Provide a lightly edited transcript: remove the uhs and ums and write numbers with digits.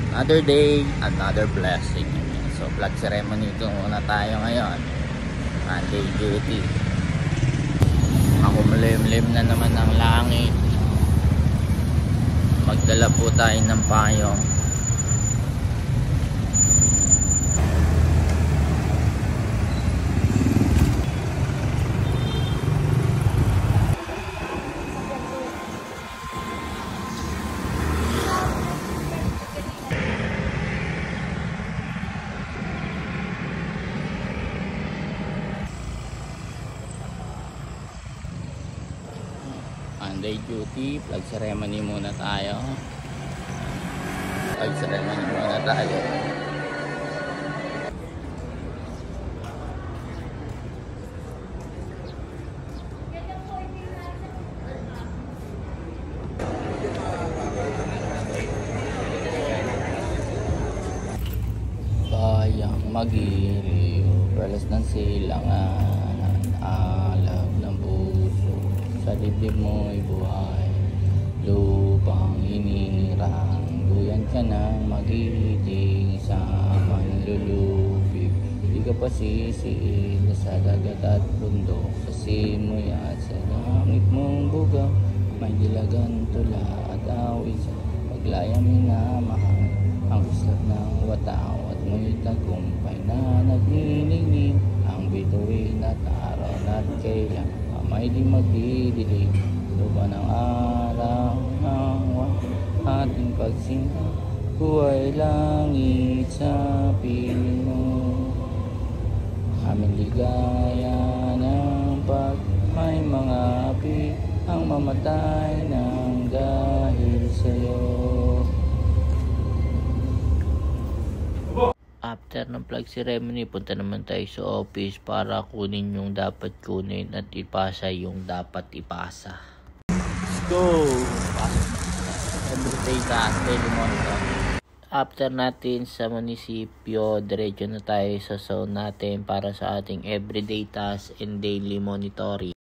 Another day, another blessing. So flag ceremony ito muna tayo ngayon. Monday duty. Makumlimlim na naman ang langit. Magdala po tayo ng payong. Monday duty, flag ceremony muna tayo. Flag ceremony muna tayo. Bayang magiliw, perlas ng silangan, alam ng puso. Sa dibdib mo'y buhay, lupang inirang, duyan ka ng magiting sa manlulupig. Di ka pasisiin sa dagat at bundok, sa simoy at sa langit mong bugaw. May dilagan tula at awit sa paglayang minamahal, ang usap ng wataw at may tagumpay na nagniningning. Ang bituin at araw at kailan may di magdidilig, lupa ng araw ng ating pagsinta, buhay langit sa piling mo. Aming ligaya ng pag may mga api ang mamatay ng dahil sa'yo. After ng flag ceremony, punta naman tayo sa office para kunin yung dapat kunin at ipasa yung dapat ipasa. Let's go! Everyday task, daily monitor. After natin sa munisipyo, diretso na tayo sa zone natin para sa ating everyday task and daily monitoring.